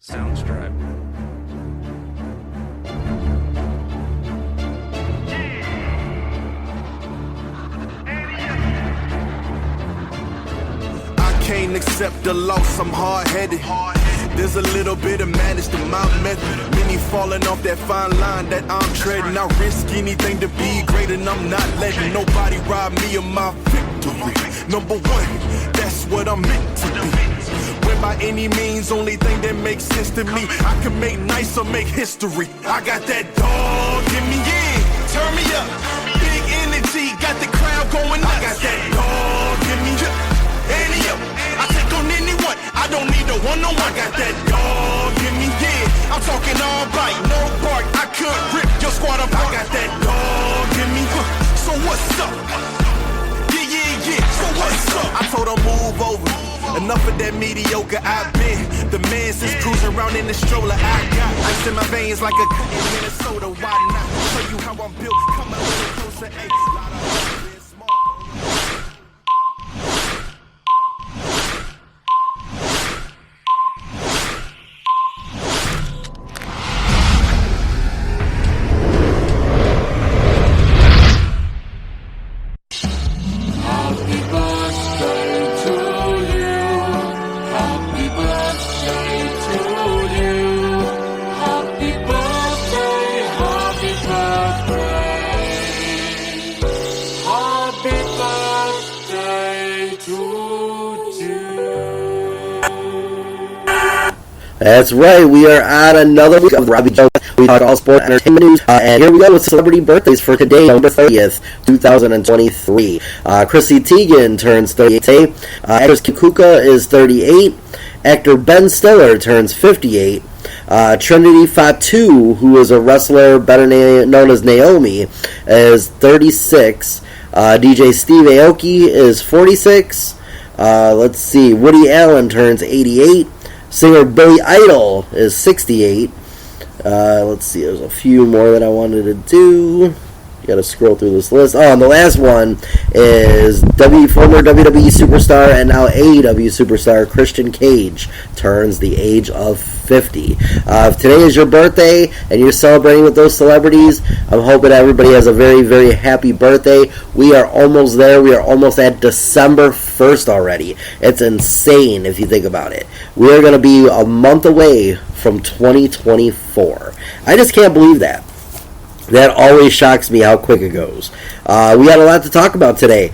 Soundstripe. I can't accept the loss, I'm hard-headed. There's a little bit of madness to my method. Many falling off that fine line that I'm treading. I risk anything to be great, and I'm not letting nobody rob me of my victory. Number one, that's what I'm meant to be. When by any means, only thing that makes sense to me, I can make nice or make history. I got that dog in me, yeah, turn me up. Big energy, got the crowd going nuts. I got that dog in me, yeah, ante up. I take on anyone, I don't need a one-on-one. I got that dog in me, yeah, I'm talking all bite, no bark. I could rip your squad apart. I got that dog in me, so what's up? Yeah, so what's up? I told her move over. Enough of that mediocre, I've been the man since cruising around in the stroller. I got ice in my veins like a cut in Minnesota. Why not show you how I'm built? Come a little closer, ayy. Lot of been small. That's right, we are on another week of Robbie.G. We talk all sport entertainment news, and here we go with celebrity birthdays for today, November 30th, 2023. Chrissy Teigen turns 38 today. Actress Kim Kuka is 38. Actor Ben Stiller turns 58. Trinity Fatu, who is a wrestler better known as Naomi, is 36. DJ Steve Aoki is 46. Let's see, Woody Allen turns 88. Singer Billy Idol is 68. Let's see, there's a few more that I wanted to do. You gotta scroll through this list. Oh, and the last one is former WWE superstar and now AEW superstar Christian Cage turns the age of 50. If today is your birthday and you're celebrating with those celebrities, I'm hoping everybody has a very, very happy birthday. We are almost there. We are almost at December 1st already. It's insane if you think about it. We are going to be a month away from 2024. I just can't believe that. That always shocks me how quick it goes. We got a lot to talk about today.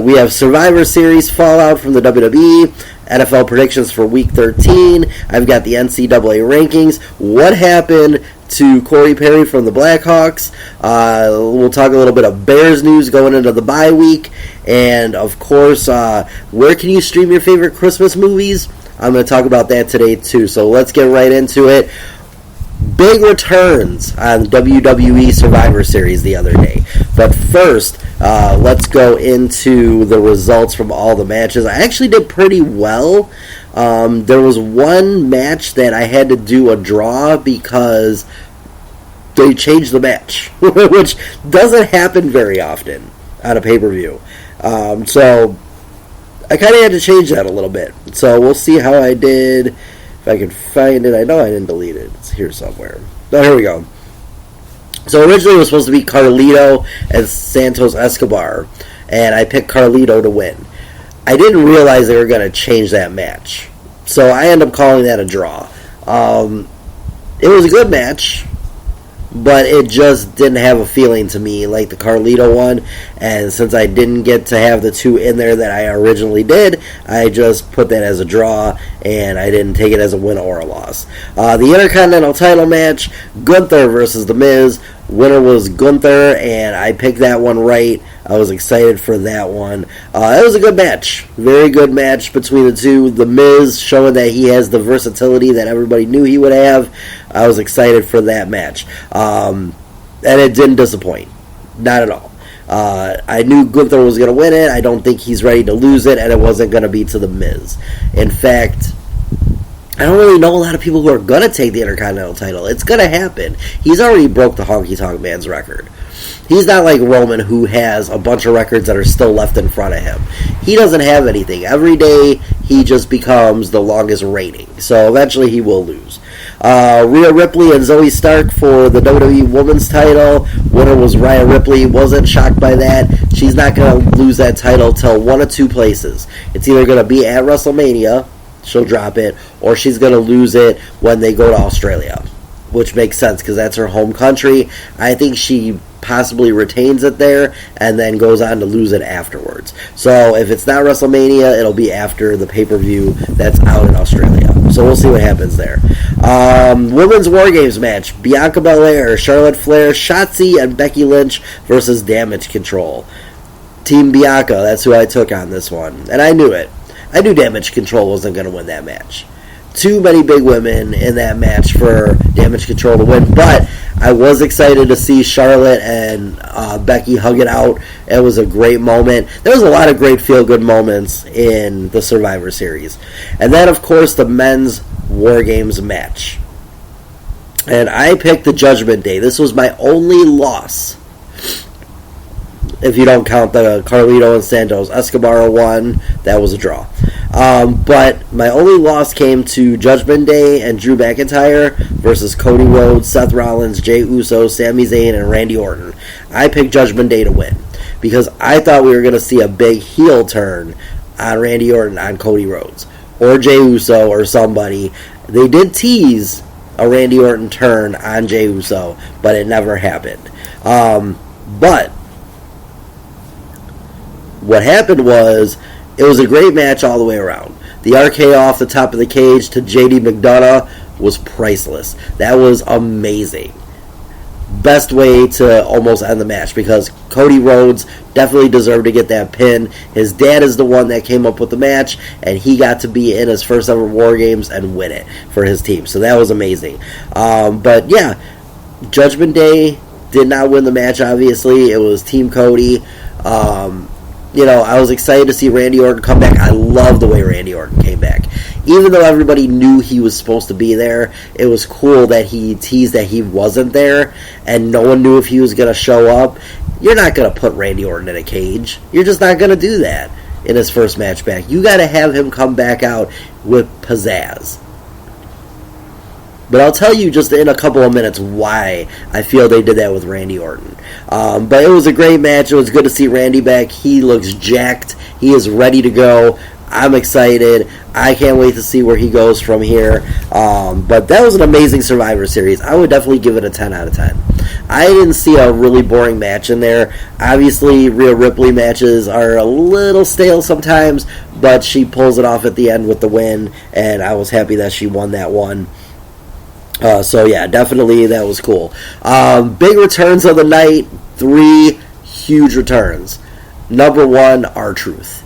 We have Survivor Series fallout from the WWE, NFL predictions for Week 13. I've got the NCAA rankings. What happened to Corey Perry from the Blackhawks? We'll talk a little bit of Bears news going into the bye week. And, of course, where can you stream your favorite Christmas movies? I'm going to talk about that today, too. So let's get right into it. Big returns on WWE Survivor Series the other day. But first, let's go into the results from all the matches. I actually did pretty well. There was one match that I had to do a draw because they changed the match, which doesn't happen very often on a pay-per-view. So I kind of had to change that a little bit. So we'll see how I did. If I can find it. I know I didn't delete it. It's here somewhere. Oh, here we go. So originally it was supposed to be Carlito and Santos Escobar, and I picked Carlito to win. I didn't realize they were going to change that match, so I ended up calling that a draw. It was a good match, but it just didn't have a feeling to me like the Carlito one, and since I didn't get to have the two in there that I originally did, I just put that as a draw, and I didn't take it as a win or a loss. The Intercontinental title match, Gunther versus The Miz. Winner was Gunther, and I picked that one right. I was excited for that one. It was a good match. Very good match between the two. The Miz showing that he has the versatility that everybody knew he would have. I was excited for that match. And it didn't disappoint. Not at all. I knew Gunther was going to win it. I don't think he's ready to lose it, and it wasn't going to be to The Miz. In fact, I don't really know a lot of people who are going to take the Intercontinental title. It's going to happen. He's already broke the Honky Tonk Man's record. He's not like Roman, who has a bunch of records that are still left in front of him. He doesn't have anything. Every day, he just becomes the longest reigning. So eventually he will lose. Rhea Ripley and Zoe Stark for the WWE Women's title. Winner was Rhea Ripley. Wasn't shocked by that. She's not going to lose that title till one of two places. It's either going to be at WrestleMania, she'll drop it, or she's going to lose it when they go to Australia, which makes sense because that's her home country. I think she possibly retains it there and then goes on to lose it afterwards. So if it's not WrestleMania, it'll be after the pay-per-view that's out in Australia. So we'll see what happens there. Women's War Games match. Bianca Belair, Charlotte Flair, Shotzi, and Becky Lynch versus Damage Control. Team Bianca, that's who I took on this one. And I knew it. I knew Damage Control wasn't going to win that match. Too many big women in that match for Damage Control to win, but I was excited to see Charlotte and Becky hug it out. It was a great moment. There was a lot of great feel-good moments in the Survivor Series. And then, of course, the Men's War Games match. And I picked the Judgment Day. This was my only loss, if you don't count the Carlito and Santos Escobar one. That was a draw. But my only loss came to Judgment Day and Drew McIntyre versus Cody Rhodes, Seth Rollins, Jey Uso, Sami Zayn, and Randy Orton. I picked Judgment Day to win because I thought we were going to see a big heel turn on Randy Orton on Cody Rhodes or Jey Uso or somebody. They did tease a Randy Orton turn on Jey Uso, but it never happened. But what happened was, it was a great match all the way around. The RKO off the top of the cage to JD McDonough was priceless. That was amazing. Best way to almost end the match because Cody Rhodes definitely deserved to get that pin. His dad is the one that came up with the match, and he got to be in his first ever War Games and win it for his team. So that was amazing. But yeah, Judgment Day did not win the match, obviously. It was Team Cody. I was excited to see Randy Orton come back. I love the way Randy Orton came back. Even though everybody knew he was supposed to be there, it was cool that he teased that he wasn't there, and no one knew if he was going to show up. You're not going to put Randy Orton in a cage. You're just not going to do that in his first match back. You got to have him come back out with pizzazz. But I'll tell you just in a couple of minutes why I feel they did that with Randy Orton. But it was a great match. It was good to see Randy back. He looks jacked. He is ready to go. I'm excited. I can't wait to see where he goes from here. But that was an amazing Survivor Series. I would definitely give it a 10 out of 10. I didn't see a really boring match in there. Obviously, Rhea Ripley matches are a little stale sometimes, but she pulls it off at the end with the win, and I was happy that she won that one. So yeah, definitely that was cool. Big returns of the night. 3 huge returns. Number 1, R-Truth.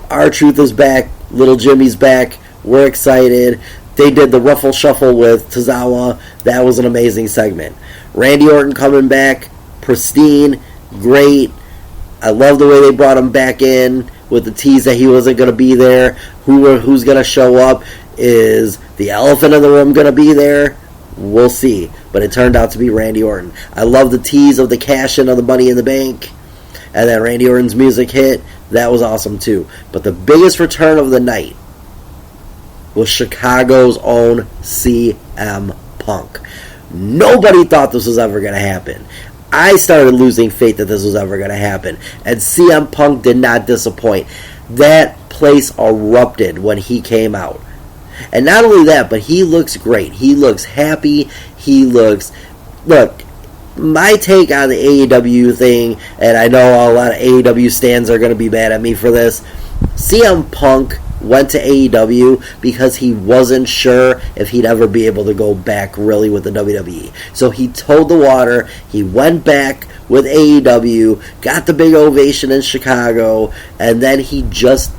R-Truth is back. Little Jimmy's back. We're excited. They did the Ruffle Shuffle with Tozawa. That was an amazing segment. Randy Orton coming back. Pristine. Great. I love the way they brought him back in with the tease that he wasn't going to be there. Who's going to show up? Is the elephant in the room going to be there? We'll see. But it turned out to be Randy Orton. I love the tease of the cash-in of the Money in the Bank. And then Randy Orton's music hit. That was awesome too. But the biggest return of the night was Chicago's own CM Punk. Nobody thought this was ever going to happen. I started losing faith that this was ever going to happen. And CM Punk did not disappoint. That place erupted when he came out. And not only that, but he looks great. He looks happy. Look, my take on the AEW thing, and I know a lot of AEW stans are going to be mad at me for this, CM Punk went to AEW because he wasn't sure if he'd ever be able to go back really with the WWE. So he toed the water. He went back with AEW, got the big ovation in Chicago, and then he just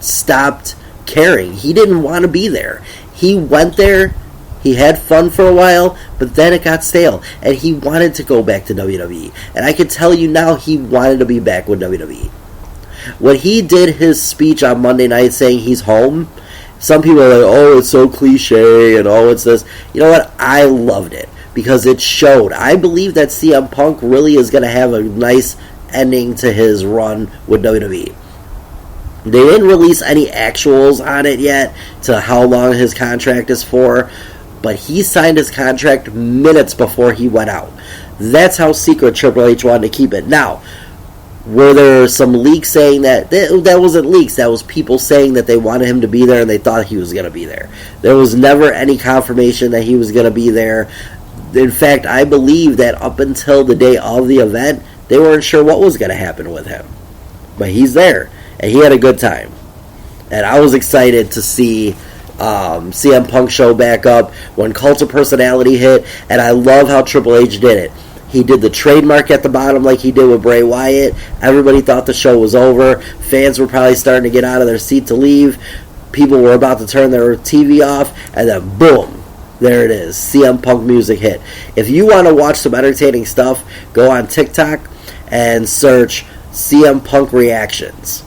stopped caring. He didn't want to be there. He went there, he had fun for a while, but then it got stale, and he wanted to go back to WWE. And I can tell you now, he wanted to be back with WWE. When he did his speech on Monday night saying he's home, some people are like, oh, it's so cliche, and oh, it's this. You know what? I loved it, because it showed. I believe that CM Punk really is going to have a nice ending to his run with WWE. They didn't release any actuals on it yet to how long his contract is for, but he signed his contract minutes before he went out. That's how secret Triple H wanted to keep it. Now, were there some leaks saying that wasn't leaks, that was people saying that they wanted him to be there and they thought he was going to be there. There was never any confirmation that he was going to be there. In fact, I believe that up until the day of the event, they weren't sure what was going to happen with him. But he's there, and he had a good time. And I was excited to see CM Punk show back up when Cult of Personality hit, and I love how Triple H did it. He did the trademark at the bottom like he did with Bray Wyatt. Everybody thought the show was over. Fans were probably starting to get out of their seat to leave. People were about to turn their TV off, and then boom, there it is. CM Punk music hit. If you want to watch some entertaining stuff, go on TikTok and search CM Punk reactions.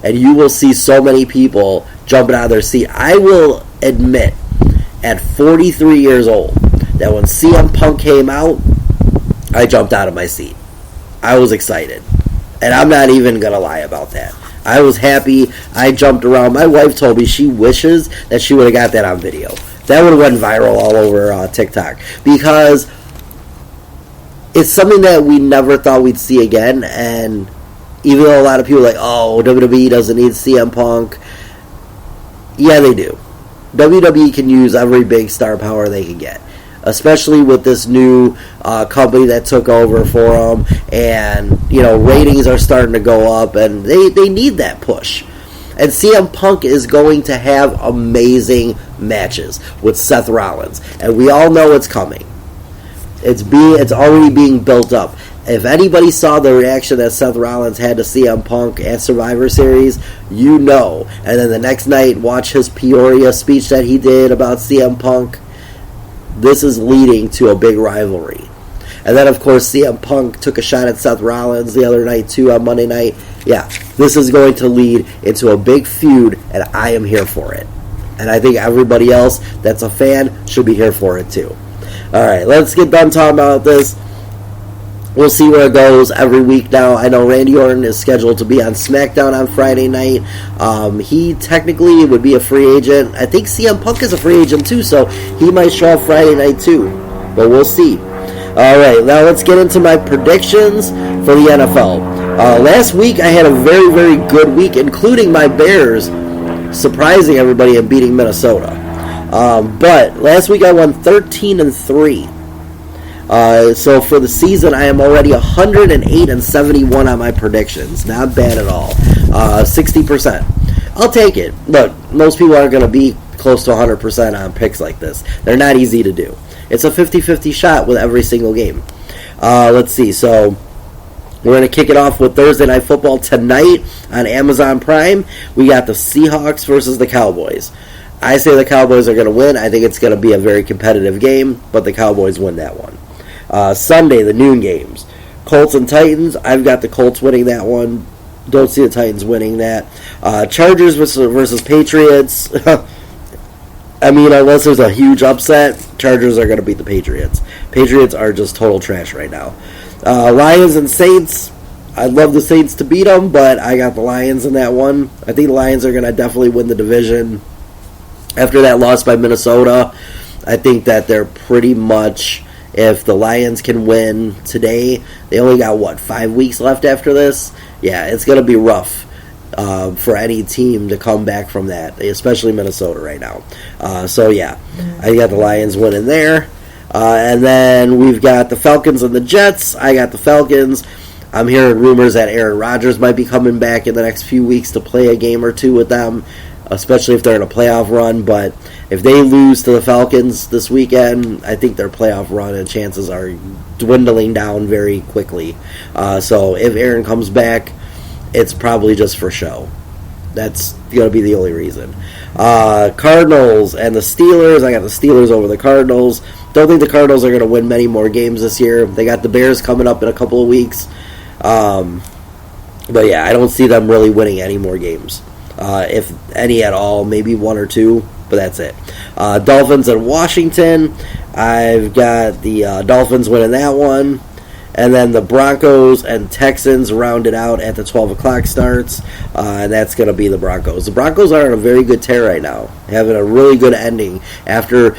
And you will see so many people jumping out of their seat. I will admit, at 43 years old, that when CM Punk came out, I jumped out of my seat. I was excited. And I'm not even going to lie about that. I was happy. I jumped around. My wife told me she wishes that she would have got that on video. That would have went viral all over TikTok. Because it's something that we never thought we'd see again. And even though a lot of people are like, oh, WWE doesn't need CM Punk. Yeah, they do. WWE can use every big star power they can get. Especially with this new company that took over for them. And, ratings are starting to go up. And they need that push. And CM Punk is going to have amazing matches with Seth Rollins. And we all know it's coming. It's already being built up. If anybody saw the reaction that Seth Rollins had to CM Punk at Survivor Series, you know. And then the next night, watch his Peoria speech that he did about CM Punk. This is leading to a big rivalry. And then, of course, CM Punk took a shot at Seth Rollins the other night, too, on Monday night. Yeah, this is going to lead into a big feud, and I am here for it. And I think everybody else that's a fan should be here for it, too. All right, let's get done talking about this. We'll see where it goes every week now. I know Randy Orton is scheduled to be on SmackDown on Friday night. He technically would be a free agent. I think CM Punk is a free agent too, so he might show up Friday night too. But we'll see. All right, now let's get into my predictions for the NFL. Last week I had a very, very good week, including my Bears surprising everybody and beating Minnesota. But last week I won 13-3. So for the season, I am already 108-71 on my predictions. Not bad at all. 60%. I'll take it. Look, most people aren't going to be close to 100% on picks like this. They're not easy to do. It's a 50-50 shot with every single game. Let's see. So we're going to kick it off with Thursday Night Football tonight on Amazon Prime. We got the Seahawks versus the Cowboys. I say the Cowboys are going to win. I think it's going to be a very competitive game, but the Cowboys win that one. Sunday, the noon games. Colts and Titans. I've got the Colts winning that one. Don't see the Titans winning that. Chargers versus Patriots. I mean, unless there's a huge upset, Chargers are going to beat the Patriots. Patriots are just total trash right now. Lions and Saints. I'd love the Saints to beat them, but I got the Lions in that one. I think the Lions are going to definitely win the division. After that loss by Minnesota, I think that they're pretty much... If the Lions can win today, they only got, 5 weeks left after this? Yeah, it's going to be rough for any team to come back from that, especially Minnesota right now. So, yeah, I got the Lions winning there. And then we've got the Falcons and the Jets. I got the Falcons. I'm hearing rumors that Aaron Rodgers might be coming back in the next few weeks to play a game or two with them, especially if they're in a playoff run. But if they lose to the Falcons this weekend, I think their playoff run and chances are dwindling down very quickly. So if Aaron comes back, it's probably just for show. That's going to be the only reason. Cardinals and the Steelers. I got the Steelers over the Cardinals. Don't think the Cardinals are going to win many more games this year. They got the Bears coming up in a couple of weeks. But yeah, I don't see them really winning any more games. If any at all, maybe one or two, but that's it. Dolphins and Washington. I've got the Dolphins winning that one. And then the Broncos and Texans round it out at the 12 o'clock starts, and that's going to be the Broncos. The Broncos are on a very good tear right now, having a really good ending after.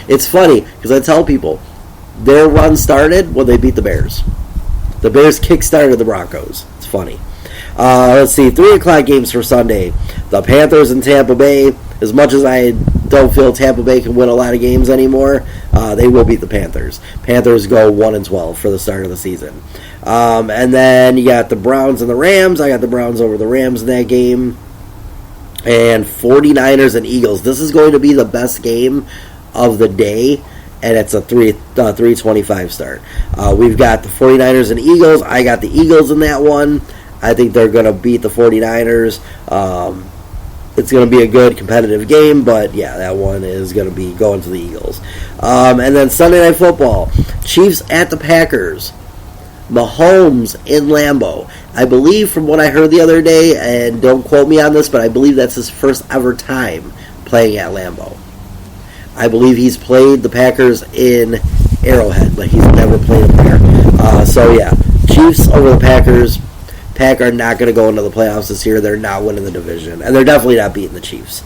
It's funny, because I tell people, their run started when they beat the Bears. The Bears kick-started the Broncos. It's funny. Let's see, 3 o'clock games for Sunday. The Panthers and Tampa Bay. As much as I don't feel Tampa Bay can win a lot of games anymore, they will beat the Panthers. Panthers go 1-12 for the start of the season. And then you got the Browns and the Rams. I got the Browns over the Rams in that game. And 49ers and Eagles. This is going to be the best game of the day, and it's a 3:25 start. We've got the 49ers and Eagles. I got the Eagles in that one. I think they're going to beat the 49ers. It's going to be a good competitive game, but yeah, that one is going to be going to the Eagles. And then Sunday Night Football, Chiefs at the Packers. Mahomes in Lambeau. I believe from what I heard the other day, and don't quote me on this, but I believe that's his first ever time playing at Lambeau. I believe he's played the Packers in Arrowhead, but he's never played them there. So yeah, Chiefs over the Packers. Pack are not going to go into the playoffs this year. They're not winning the division, and they're definitely not beating the Chiefs.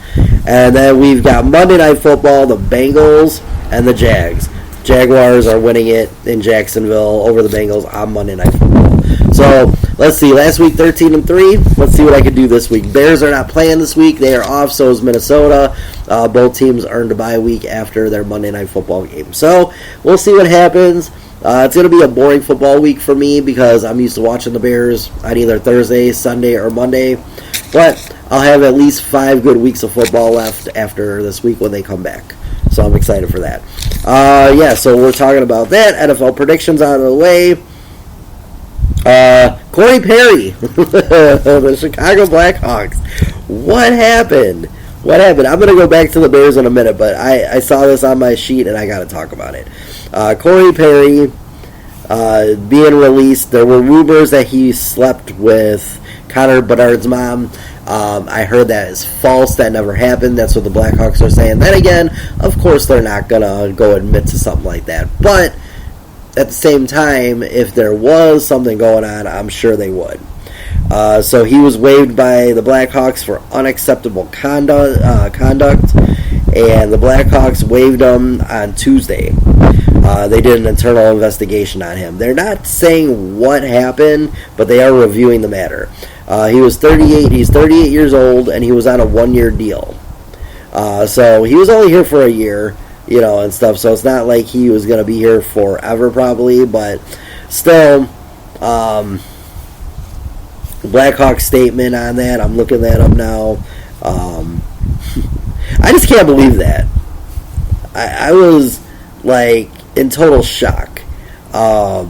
And then we've got Monday Night Football, the Bengals and the Jags. Jaguars are winning it in Jacksonville over the Bengals on Monday Night Football. So let's see. Last week 13-3. Let's see what I can do this week. Bears are not playing this week. They are off. So is Minnesota. Both teams earned a bye week after their Monday Night Football game. So we'll see what happens. It's going to be a boring football week for me because I'm used to watching the Bears on either Thursday, Sunday, or Monday. But I'll have at least 5 good weeks of football left after this week when they come back. So I'm excited for that. So we're talking about that. NFL predictions out of the way. Corey Perry, the Chicago Blackhawks. What happened? I'm going to go back to the Bears in a minute, but I saw this on my sheet and I got to talk about it. Corey Perry being released. There were rumors that he slept with Connor Bedard's mom. I heard that is false. That never happened. That's what the Blackhawks are saying. Then again, of course they're not going to go admit to something like that. But at the same time, if there was something going on, I'm sure they would. So he was waived by the Blackhawks for unacceptable conduct, and the Blackhawks waived him on Tuesday. They did an internal investigation on him. They're not saying what happened, but they are reviewing the matter. He was 38. He's 38 years old, and he was on a 1-year deal. So he was only here for a year, and stuff. So it's not like he was going to be here forever, probably. But still, Blackhawks statement on that. I'm looking that up now. I just can't believe that. I was like in total shock. I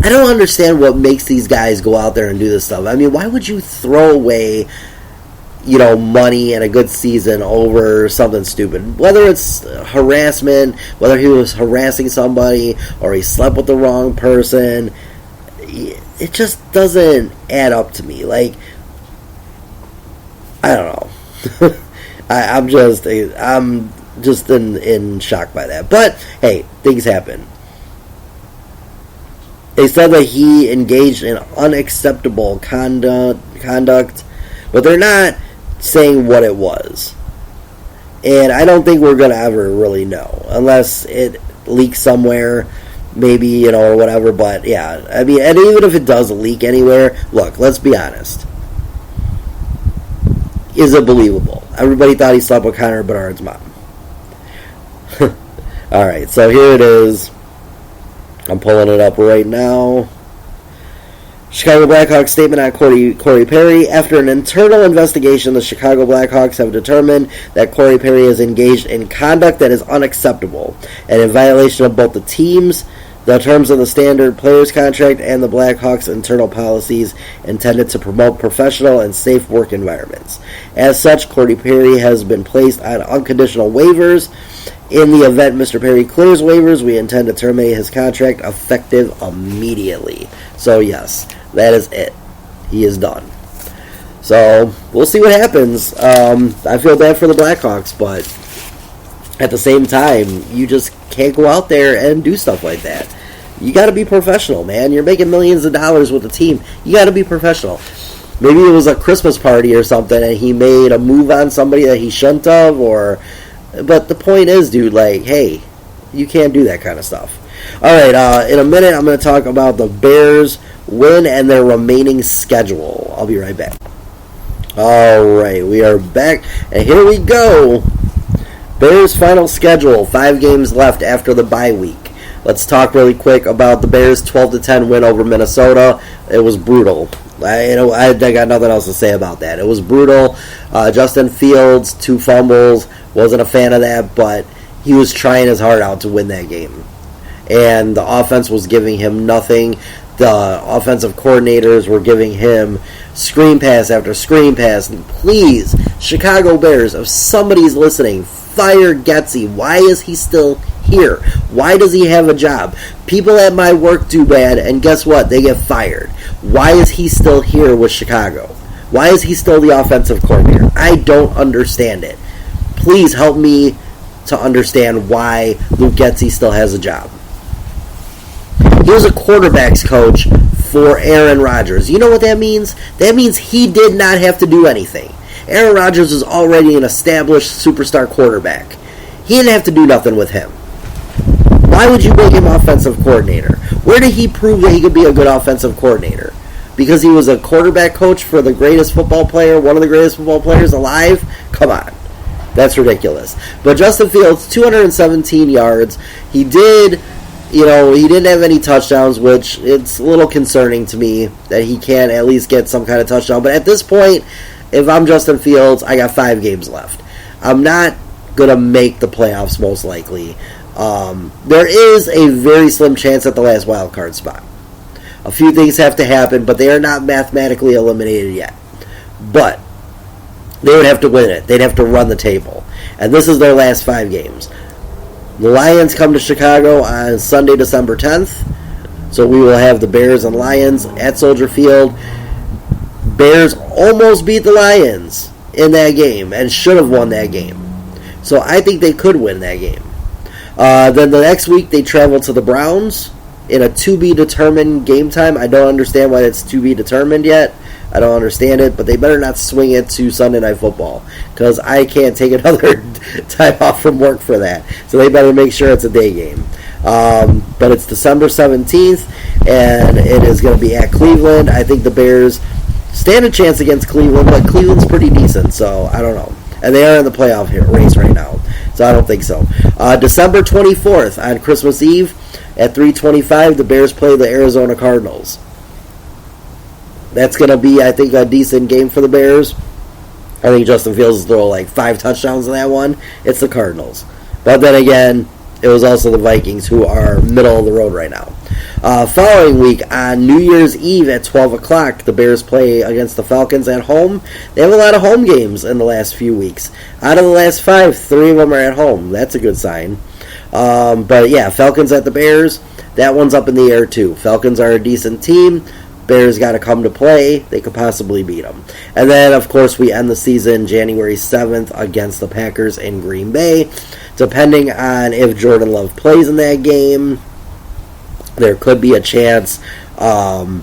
don't understand what makes these guys go out there and do this stuff. I mean, why would you throw away, money and a good season over something stupid? Whether it's harassment, whether he was harassing somebody, or he slept with the wrong person, it just doesn't add up to me. Like, I don't know. I'm just in shock by that. But hey, things happen. They said that he engaged in unacceptable conduct, but they're not saying what it was. And I don't think we're going to ever really know, unless it leaks somewhere, maybe, or whatever. But yeah, I mean, and even if it does leak anywhere, look, let's be honest. Is it believable? Everybody thought he slept with Connor Bedard's mom. Alright, so here it is. I'm pulling it up right now. Chicago Blackhawks statement on Corey Perry. After an internal investigation, the Chicago Blackhawks have determined that Corey Perry is engaged in conduct that is unacceptable and in violation of both the team's, the terms of the standard players contract, and the Blackhawks' internal policies intended to promote professional and safe work environments. As such, Corey Perry has been placed on unconditional waivers. In the event Mr. Perry clears waivers, we intend to terminate his contract effective immediately. So yes, that is it. He is done. So we'll see what happens. I feel bad for the Blackhawks, but at the same time, you just can't go out there and do stuff like that. You got to be professional, man. You're making millions of dollars with the team. You got to be professional. Maybe it was a Christmas party or something, and he made a move on somebody that he shouldn't have, but the point is, dude, like, hey, you can't do that kind of stuff. All right, in a minute, I'm going to talk about the Bears' win and their remaining schedule. I'll be right back. All right, we are back, and here we go. Bears' final schedule, 5 games left after the bye week. Let's talk really quick about the Bears' 12-10 win over Minnesota. It was brutal. I got nothing else to say about that. It was brutal. Justin Fields, 2 fumbles. Wasn't a fan of that, but he was trying his heart out to win that game. And the offense was giving him nothing. The offensive coordinators were giving him screen pass after screen pass. And please, Chicago Bears, if somebody's listening, fire Getsy. Why is he still here? Why does he have a job? People at my work do bad, and guess what? They get fired. Why is he still here with Chicago? Why is he still the offensive coordinator? I don't understand it. Please help me to understand why Luke Getsy still has a job. He was a quarterback's coach for Aaron Rodgers. You know what that means? That means he did not have to do anything. Aaron Rodgers was already an established superstar quarterback. He didn't have to do nothing with him. Why would you make him offensive coordinator? Where did he prove that he could be a good offensive coordinator? Because he was a quarterback coach for the greatest football player, one of the greatest football players alive? Come on. That's ridiculous. But Justin Fields, 217 yards. He didn't have any touchdowns, which it's a little concerning to me that he can't at least get some kind of touchdown. But at this point, if I'm Justin Fields, I got 5 games left. I'm not going to make the playoffs, most likely. There is a very slim chance at the last wild card spot. A few things have to happen, but they are not mathematically eliminated yet. But they would have to win it. They'd have to run the table. And this is their last 5 games. The Lions come to Chicago on Sunday, December 10th. So we will have the Bears and Lions at Soldier Field. Bears almost beat the Lions in that game and should have won that game. So I think they could win that game. Then the next week they travel to the Browns in a to-be-determined game time. I don't understand why it's to-be-determined yet. I don't understand it, but they better not swing it to Sunday Night Football because I can't take another time off from work for that. So they better make sure it's a day game. But it's December 17th, and it is going to be at Cleveland. I think the Bears stand a chance against Cleveland, but Cleveland's pretty decent, so I don't know. And they are in the playoff race right now, so I don't think so. December 24th, on Christmas Eve, at 3:25, the Bears play the Arizona Cardinals. That's going to be, I think, a decent game for the Bears. I think Justin Fields will throw like 5 touchdowns in that one. It's the Cardinals. But then again, it was also the Vikings, who are middle of the road right now. Following week, on New Year's Eve at 12 o'clock, the Bears play against the Falcons at home. They have a lot of home games in the last few weeks. Out of the last 5, 3 of them are at home. That's a good sign. But yeah, Falcons at the Bears, that one's up in the air too. Falcons are a decent team. Bears got to come to play. They could possibly beat them. And then, of course, we end the season January 7th against the Packers in Green Bay. Depending on if Jordan Love plays in that game, there could be a chance that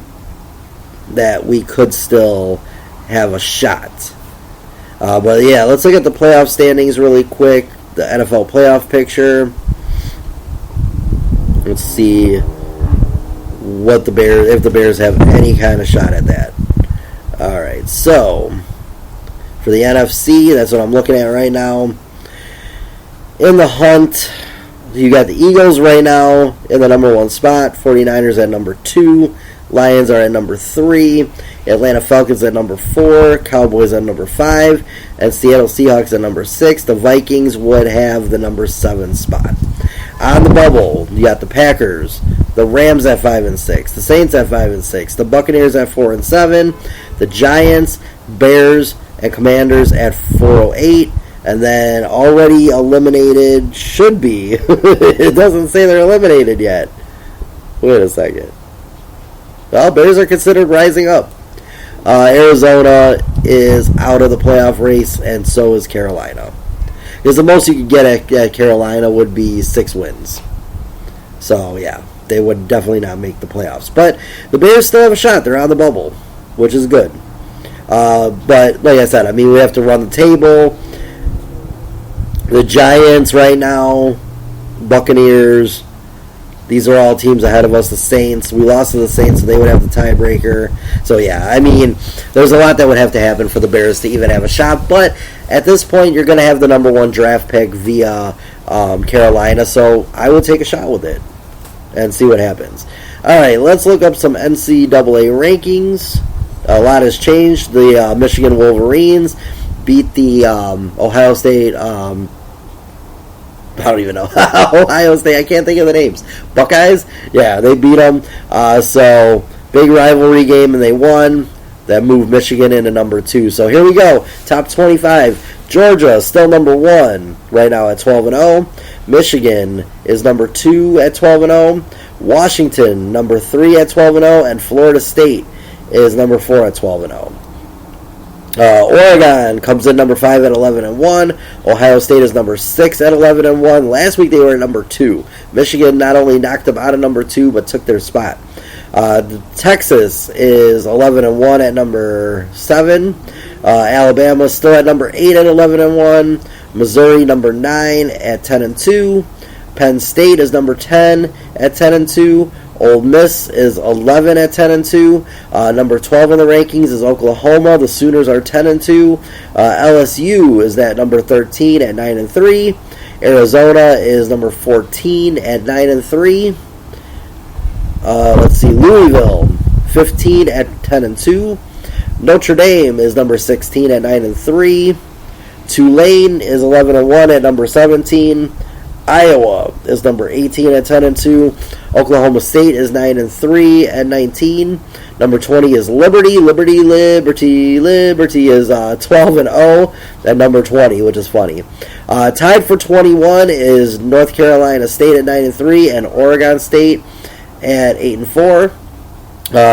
we could still have a shot. But yeah, let's look at the playoff standings really quick. The NFL playoff picture. Let's see what the Bears, if the Bears have any kind of shot at that. All right, so for the NFC, that's what I'm looking at right now. In the hunt, you got the Eagles right now in the number 1 spot, 49ers at number 2, Lions are at number 3, Atlanta Falcons at number 4, Cowboys at number 5, and Seattle Seahawks at number 6. The Vikings would have the number 7 spot. On the bubble, you got the Packers, the Rams at 5 and 6, the Saints at 5 and 6, the Buccaneers at 4 and 7, the Giants, Bears, and Commanders at 4-8. And then already eliminated should be. It doesn't say they're eliminated yet. Wait a second. Well, Bears are considered rising up. Arizona is out of the playoff race, and so is Carolina. Because the most you could get at Carolina would be 6 wins. So, yeah, they would definitely not make the playoffs. But the Bears still have a shot. They're on the bubble, which is good. But, like I said, I mean, we have to run the table. The Giants right now, Buccaneers, these are all teams ahead of us. The Saints, we lost to the Saints, so they would have the tiebreaker. So, yeah, I mean, there's a lot that would have to happen for the Bears to even have a shot. But at this point, you're going to have the number 1 draft pick via Carolina. So I will take a shot with it and see what happens. All right, let's look up some NCAA rankings. A lot has changed. The Michigan Wolverines beat the Ohio State... I don't even know. Ohio State, I can't think of the names. Buckeyes? Yeah, they beat them. So, big rivalry game, and they won. That moved Michigan into number 2. So, here we go. Top 25. Georgia, still number 1 right now at 12-0. Michigan is number 2 at 12-0. Washington, number 3 at 12-0. And Florida State is number 4 at 12-0. Oregon comes in number 5 at 11-1. Ohio State is number 6 at 11-1. Last week they were at number 2. Michigan not only knocked them out of number 2, but took their spot. Texas is 11-1 at number 7. Alabama still at number 8 at 11-1. Missouri number 9 at 10-2. Penn State is number 10 at 10-2. Ole Miss is 11 at 10-2. Number 12 in the rankings is Oklahoma. The Sooners are 10-2. LSU is at number 13 at 9-3. Arizona is number 14 at 9-3. Let's see, Louisville 15 at 10-2. Notre Dame is number 16 at 9-3. Tulane is 11-1 at number 17. Iowa is number 18 at 10-2. Oklahoma State is 9-3 at 19. Number 20 is Liberty. Liberty is 12-0 at number 20, which is funny. Tied for 21 is North Carolina State at 9-3 and Oregon State at 8-4.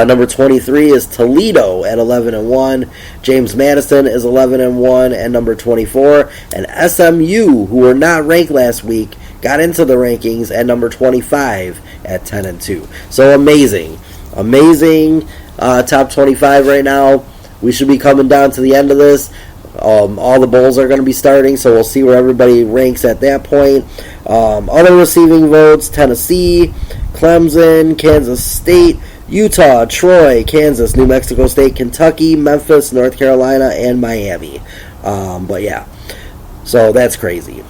Number 23 is Toledo at 11-1. James Madison is 11-1 and number 24. And SMU, who were not ranked last week, got into the rankings at number 25 at 10-2. So amazing top 25 right now. We should be coming down to the end of this. All the bowls are going to be starting, so we'll see where everybody ranks at that point. Other receiving votes: Tennessee, Clemson, Kansas State, Utah, Troy, Kansas, New Mexico State, Kentucky, Memphis, North Carolina, and Miami. But yeah, so that's crazy.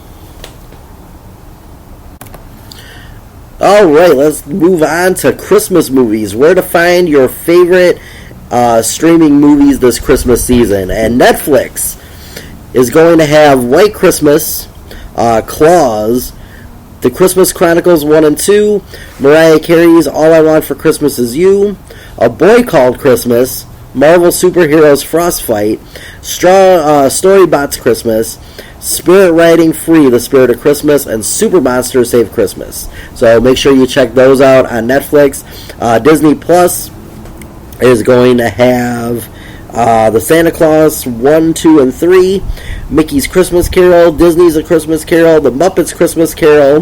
Alright, let's move on to Christmas movies. Where to find your favorite streaming movies this Christmas season. And Netflix is going to have White Christmas, Claus, The Christmas Chronicles 1 and 2, Mariah Carey's All I Want for Christmas Is You, A Boy Called Christmas, Marvel Superheroes Frostfight, Storybots Christmas, Spirit Riding Free, The Spirit of Christmas, and Super Monsters Save Christmas. So make sure you check those out on Netflix. Disney Plus is going to have the Santa Claus 1, 2, and 3, Mickey's Christmas Carol, Disney's A Christmas Carol, The Muppets Christmas Carol,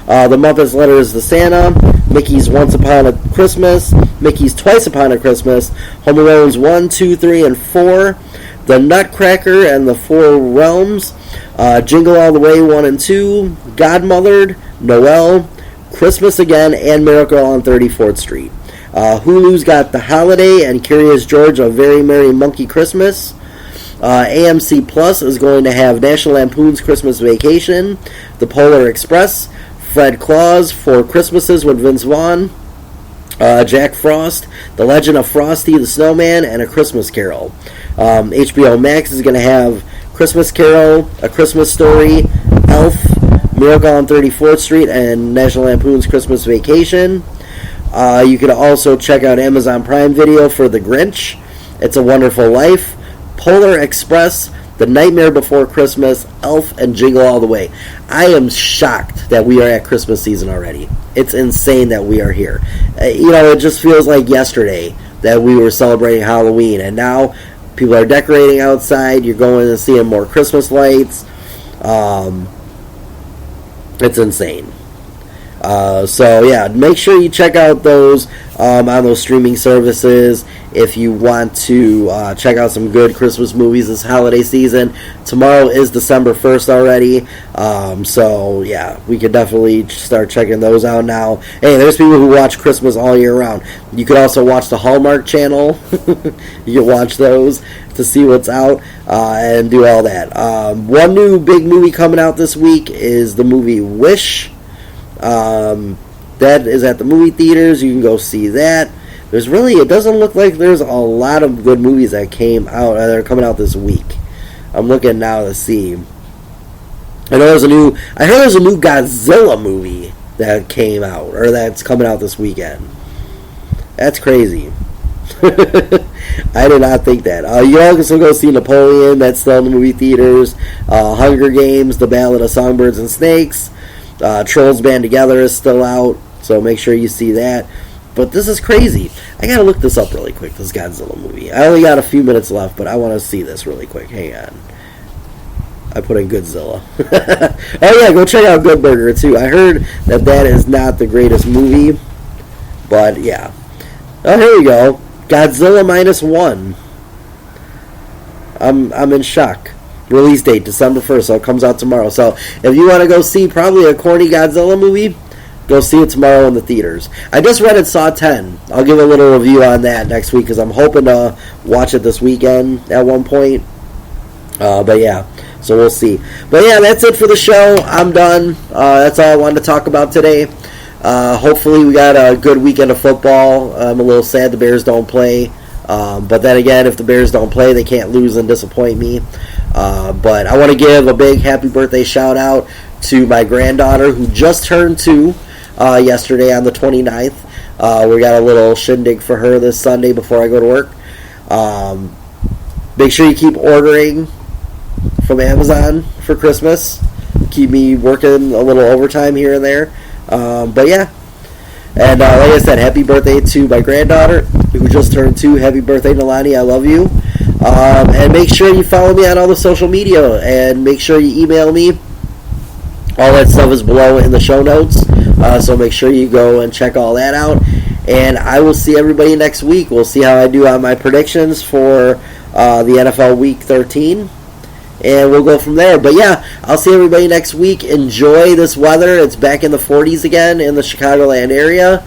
The Muppets Letters to Santa, Mickey's Once Upon a Christmas, Mickey's Twice Upon a Christmas, Home Alone's 1, 2, 3, and 4, The Nutcracker and the Four Realms, Jingle All the Way 1 and 2, Godmothered, Noel, Christmas Again, and Miracle on 34th Street. Hulu's got The Holiday and Curious George, A Very Merry Monkey Christmas. AMC Plus is going to have National Lampoon's Christmas Vacation, The Polar Express, Fred Claus, Four Christmases with Vince Vaughn, Jack Frost, The Legend of Frosty the Snowman, and A Christmas Carol. HBO Max is going to have Christmas Carol, A Christmas Story, Elf, Miracle on 34th Street, and National Lampoon's Christmas Vacation. You can also check out Amazon Prime Video for The Grinch, It's a Wonderful Life, Polar Express, The Nightmare Before Christmas, Elf, and Jingle All the Way. I am shocked that we are at Christmas season already. It's insane that we are here. It just feels like yesterday that we were celebrating Halloween, and now people are decorating outside. You're going and seeing more Christmas lights. It's insane. So yeah, make sure you check out those on those streaming services if you want to check out some good Christmas movies this holiday season. Tomorrow is December 1st already, so yeah, we could definitely start checking those out now. Hey, there's people who watch Christmas all year round. You could also watch the Hallmark Channel. You can watch those to see what's out and do all that. One new big movie coming out this week is the movie Wish. That is at the movie theaters. You can go see that. It doesn't look like there's a lot of good movies that came out, that are coming out this week. I'm looking now to see. I heard there's a new Godzilla movie that came out, or that's coming out this weekend. That's crazy. I did not think that. You can still go see Napoleon. That's still in the movie theaters. Hunger Games, The Ballad of Songbirds and Snakes. Trolls Band Together is still out, so make sure you see that. But this is crazy. I gotta look this up really quick, this Godzilla movie. I only got a few minutes left, but I want to see this really quick. Hang on. I put in Godzilla. Oh yeah, go check out Good Burger too. I heard that is not the greatest movie, but yeah. Oh, here we go. Godzilla -1. I'm in shock. Release date December 1st, so it comes out tomorrow. So if you want to go see probably a corny Godzilla movie, go see it tomorrow in the theaters. I just rented Saw 10. I'll give a little review on that next week because I'm hoping to watch it this weekend at one point. But yeah, so we'll see. But yeah, that's it for the show. I'm done. That's all I wanted to talk about today. Hopefully we got a good weekend of football. I'm a little sad the Bears don't play. But then again, if the Bears don't play, they can't lose and disappoint me. But I want to give a big happy birthday shout out to my granddaughter who just turned 2 yesterday on the 29th. We got a little shindig for her this Sunday before I go to work. Make sure you keep ordering from Amazon for Christmas. Keep me working a little overtime here and there. But yeah. And like I said, happy birthday to my granddaughter who just turned 2. Happy birthday, Nalani. I love you. And make sure you follow me on all the social media. And make sure you email me. All that stuff is below in the show notes. So make sure you go and check all that out. And I will see everybody next week. We'll see how I do on my predictions for the NFL Week 13. And we'll go from there. But yeah, I'll see everybody next week. Enjoy this weather. It's back in the 40s again in the Chicagoland area.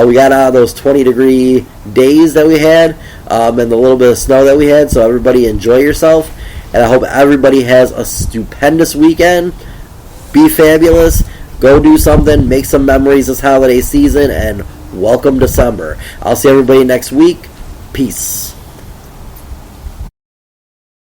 We got out of those 20-degree days that we had and the little bit of snow that we had. So everybody enjoy yourself. And I hope everybody has a stupendous weekend. Be fabulous. Go do something. Make some memories this holiday season. And welcome December. I'll see everybody next week. Peace.